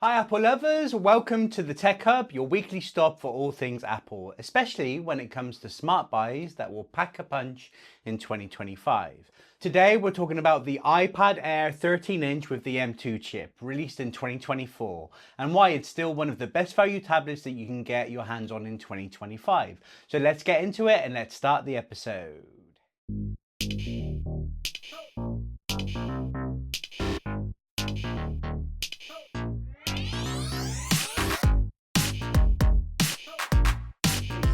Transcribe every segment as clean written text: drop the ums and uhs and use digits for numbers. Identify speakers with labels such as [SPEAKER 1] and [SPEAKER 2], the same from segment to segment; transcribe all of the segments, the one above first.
[SPEAKER 1] Hi Apple lovers, welcome to the Tech Hub, your weekly stop for all things Apple, especially when it comes to smart buys that will pack a punch in 2025. Today we're talking about the iPad Air 13-inch with the M2 chip, released in 2024, and why it's still one of the best value tablets that you can get your hands on in 2025. So let's get into it and let's start the episode.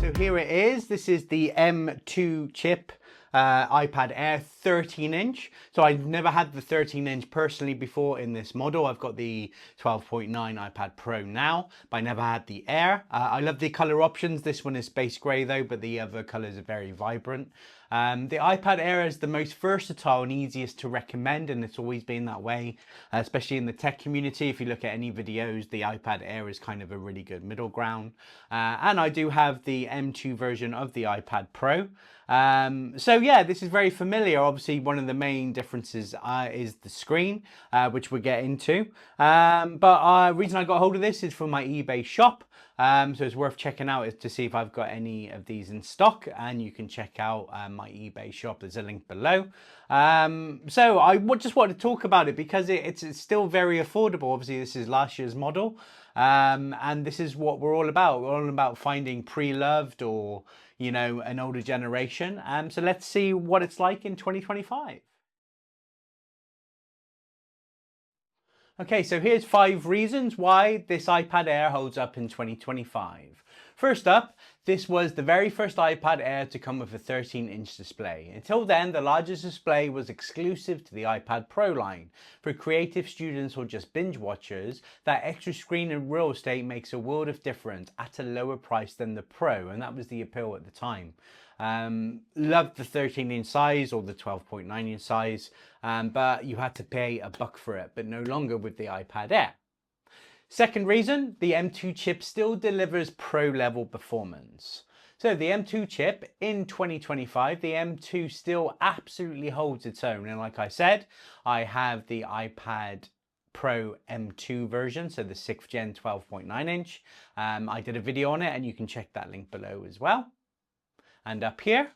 [SPEAKER 1] So here it is. This is the M2 chip iPad Air 13-inch. So I've never had the 13-inch personally before in this model. I've got the 12.9 iPad Pro now, but I never had the Air. I love the color options. This one is space gray though, but the other colors are very vibrant. The iPad Air is the most versatile and easiest to recommend, and it's always been that way, especially in the tech community. If you look at any videos, the iPad Air is kind of a really good middle ground. And I do have the M2 version of the iPad Pro. So yeah, this is very familiar. Obviously, one of the main differences is the screen, which we'll get into. But reason I got hold of this is from my eBay shop. So it's worth checking out to see if I've got any of these in stock, and you can check out my eBay shop. There's a link below. So I just wanted to talk about it because it's still very affordable. Obviously, this is last year's model, and this is what we're all about. We're all about finding pre-loved or, you know, an older generation. So let's see what it's like in 2025. Okay, so here's 5 reasons why this iPad Air holds up in 2025. First up, this was the very first iPad Air to come with a 13-inch display. Until then, the largest display was exclusive to the iPad Pro line. For creative students or just binge watchers, that extra screen and real estate makes a world of difference at a lower price than the Pro, and that was the appeal at the time. Loved the 13-inch size or the 12.9-inch size, but you had to pay $1 for it, but no longer with the iPad Air. Second reason, the M2 chip still delivers pro-level performance. So the M2 chip in 2025, the M2 still absolutely holds its own. And like I said, I have the iPad Pro M2 version, so the 6th gen 12.9-inch. I did a video on it and you can check that link below as well. And up here,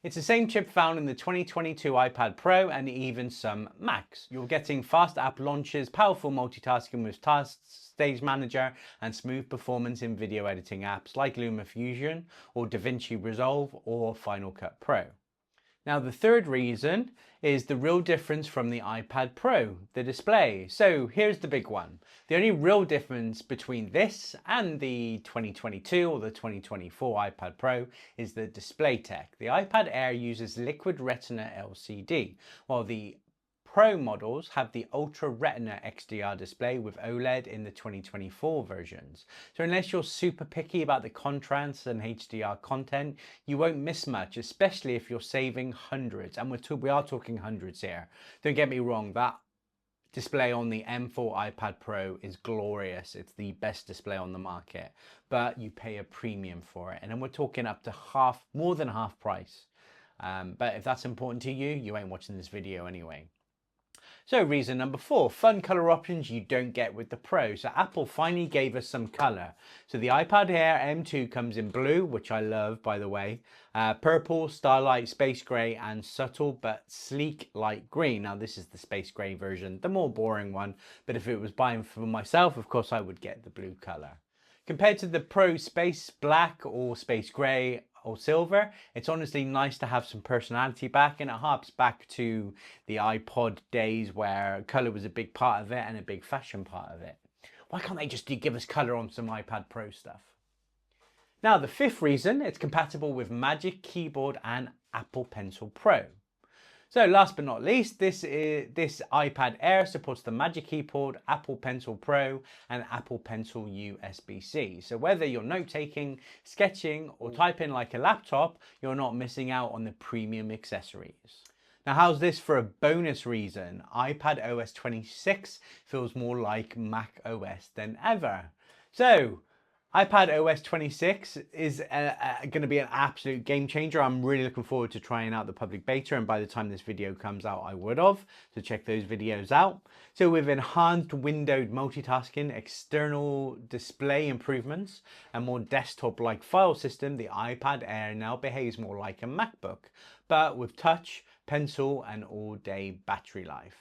[SPEAKER 1] it's the same chip found in the 2022 iPad Pro and even some Macs. You're getting fast app launches, powerful multitasking with Tasks, Stage Manager, and smooth performance in video editing apps like LumaFusion or DaVinci Resolve or Final Cut Pro. Now the third reason is the real difference from the iPad Pro, the display. So here's the big one. The only real difference between this and the 2022 or the 2024 iPad Pro is the display tech. The iPad Air uses Liquid Retina LCD, while the Pro models have the Ultra Retina XDR display with OLED in the 2024 versions. So unless you're super picky about the contrast and HDR content, you won't miss much, especially if you're saving hundreds. And we are talking hundreds here. Don't get me wrong, that display on the M4 iPad Pro is glorious. It's the best display on the market, but you pay a premium for it. And then we're talking up to more than half price. But if that's important to you, you ain't watching this video anyway. So reason number 4, fun color options you don't get with the Pro. So Apple finally gave us some color. So the iPad Air M2 comes in blue, which I love, by the way, purple, starlight, space gray, and subtle but sleek light green. Now this is the space gray version, the more boring one, but if it was buying for myself, of course I would get the blue color. Compared to the Pro space black or space gray or silver, it's honestly nice to have some personality back, and it harps back to the iPod days where color was a big part of it and a big fashion part of it. Why can't they just give us color on some iPad Pro stuff? Now the 5th reason, it's compatible with Magic Keyboard and Apple Pencil Pro. So last but not least, this iPad Air supports the Magic Keyboard, Apple Pencil Pro, and Apple Pencil USB-C. So whether you're note-taking, sketching, or typing like a laptop, you're not missing out on the premium accessories. Now how's this for a bonus reason? iPad OS 26 feels more like Mac OS than ever. So iPad OS 26 is going to be an absolute game changer. I'm really looking forward to trying out the public beta, and by the time this video comes out, I would have. So check those videos out. So with enhanced windowed multitasking, external display improvements, and more desktop-like file system, the iPad Air now behaves more like a MacBook, but with touch, pencil, and all-day battery life.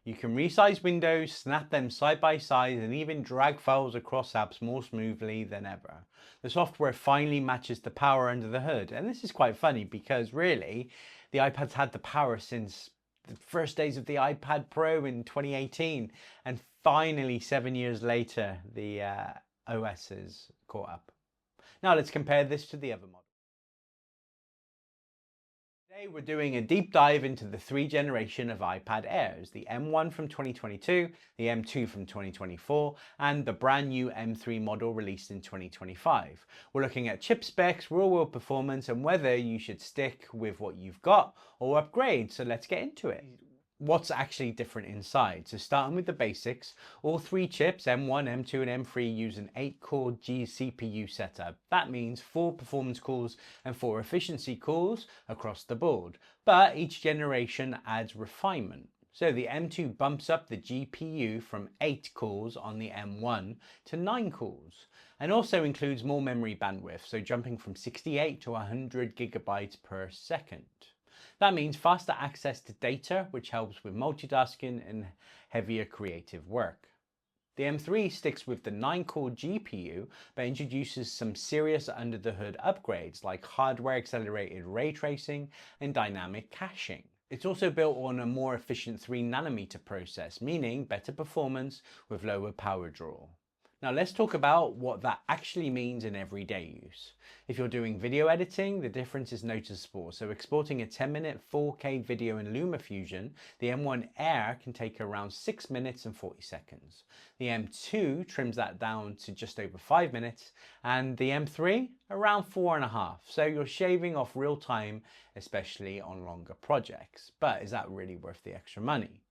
[SPEAKER 1] You can resize windows, snap them side by side, and even drag files across apps more smoothly than ever. The software finally matches the power under the hood. And this is quite funny because really, the iPad's had the power since the first days of the iPad Pro in 2018. And finally, 7 years later, the OS is caught up. Now let's compare this to the other model. Today we're doing a deep dive into the 3 generation of iPad Airs, the M1 from 2022, the M2 from 2024, and the brand new M3 model released in 2025. We're looking at chip specs, real-world performance, and whether you should stick with what you've got or upgrade. So let's get into it. What's actually different inside? So starting with the basics, all 3 chips, M1, M2 and M3, use an 8-core G CPU setup. That means 4 performance cores and 4 efficiency cores across the board. But each generation adds refinement. So the M2 bumps up the GPU from 8 cores on the M1 to 9 cores, and also includes more memory bandwidth, so jumping from 68 to 100 gigabytes per second. That means faster access to data, which helps with multitasking and heavier creative work. The M3 sticks with the 9-core GPU, but introduces some serious under-the-hood upgrades like hardware-accelerated ray tracing and dynamic caching. It's also built on a more efficient 3nm process, meaning better performance with lower power draw. Now let's talk about what that actually means in everyday use. If you're doing video editing, the difference is noticeable. So exporting a 10-minute 4K video in LumaFusion, the M1 Air can take around 6 minutes and 40 seconds. The M2 trims that down to just over 5 minutes, and the M3 around 4.5. So you're shaving off real time, especially on longer projects. But is that really worth the extra money?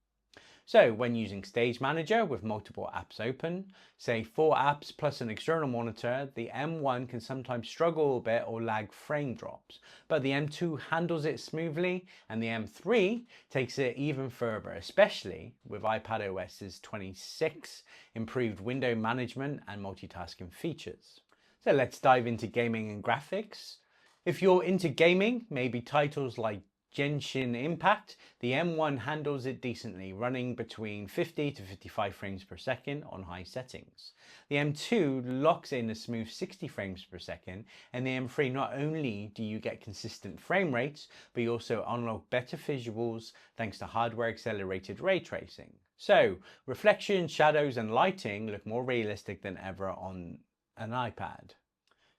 [SPEAKER 1] So when using Stage Manager with multiple apps open, say 4 apps plus an external monitor, the M1 can sometimes struggle a bit or lag frame drops, but the M2 handles it smoothly, and the M3 takes it even further, especially with iPadOS's 26 improved window management and multitasking features. So let's dive into gaming and graphics. If you're into gaming, maybe titles like Genshin Impact, the M1 handles it decently, running between 50 to 55 frames per second on high settings. The M2 locks in a smooth 60 frames per second, and the M3 not only do you get consistent frame rates, but you also unlock better visuals thanks to hardware accelerated ray tracing. So reflection, shadows and lighting look more realistic than ever on an iPad.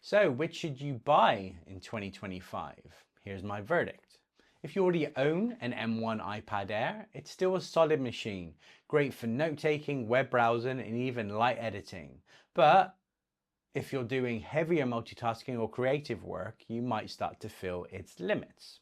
[SPEAKER 1] So which should you buy in 2025? Here's my verdict. If you already own an M1 iPad Air, it's still a solid machine, great for note-taking, web browsing, and even light editing. But if you're doing heavier multitasking or creative work, you might start to feel its limits.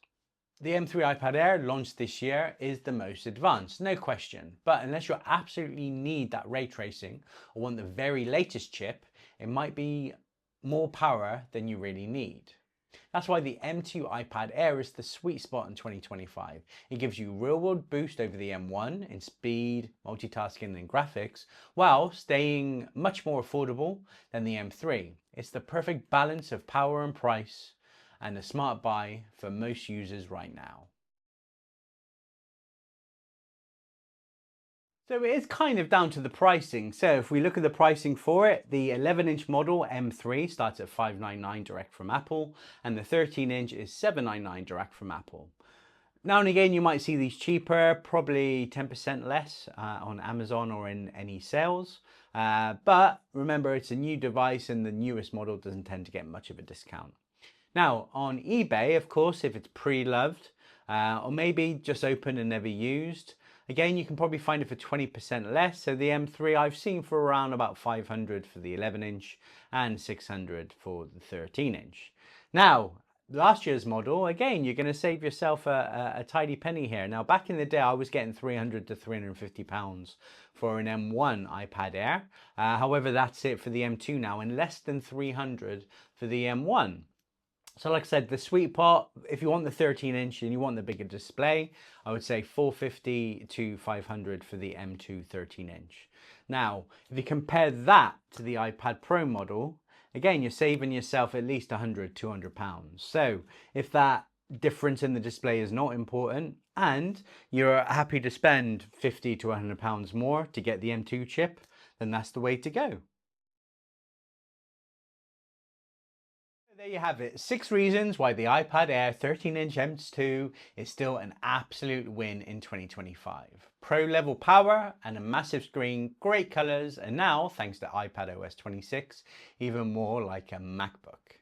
[SPEAKER 1] The M3 iPad Air launched this year is the most advanced, no question. But unless you absolutely need that ray tracing or want the very latest chip, it might be more power than you really need. That's why the M2 iPad Air is the sweet spot in 2025. It gives you real-world boost over the M1 in speed, multitasking and graphics, while staying much more affordable than the M3. It's the perfect balance of power and price, and a smart buy for most users right now. So it is kind of down to the pricing. So if we look at the pricing for it, the 11-inch model M3 starts at $599 direct from Apple, and the 13-inch is $799 direct from Apple. Now and again, you might see these cheaper, probably 10% less on Amazon or in any sales. But remember, it's a new device and the newest model doesn't tend to get much of a discount. Now on eBay, of course, if it's pre-loved or maybe just open and never used, again, you can probably find it for 20% less. So the M3 I've seen for around about $500 for the 11-inch and $600 for the 13-inch. Now, last year's model, again, you're going to save yourself a tidy penny here. Now, back in the day, I was getting 300 to 350 pounds for an M1 iPad Air. However, that's it for the M2 now, and less than 300 for the M1. So like I said, the sweet spot, if you want the 13-inch and you want the bigger display, I would say 450 to 500 for the M2 13-inch. Now, if you compare that to the iPad Pro model, again, you're saving yourself at least 100, 200 pounds. So if that difference in the display is not important and you're happy to spend 50 to 100 pounds more to get the M2 chip, then that's the way to go. There you have it, 6 reasons why the iPad Air 13-inch M2 is still an absolute win in 2025. Pro level power and a massive screen, great colors, and now, thanks to iPadOS 26, even more like a MacBook.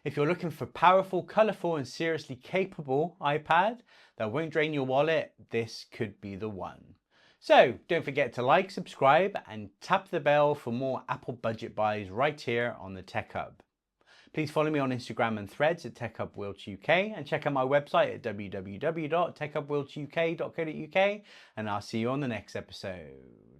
[SPEAKER 1] If you're looking for powerful, colorful, and seriously capable iPad that won't drain your wallet, this could be the one. So don't forget to like, subscribe, and tap the bell for more Apple budget buys right here on the Tech Hub. Please follow me on Instagram and Threads at TechHubWiltsUK and check out my website at www.techhubwiltsuk.co.uk, and I'll see you on the next episode.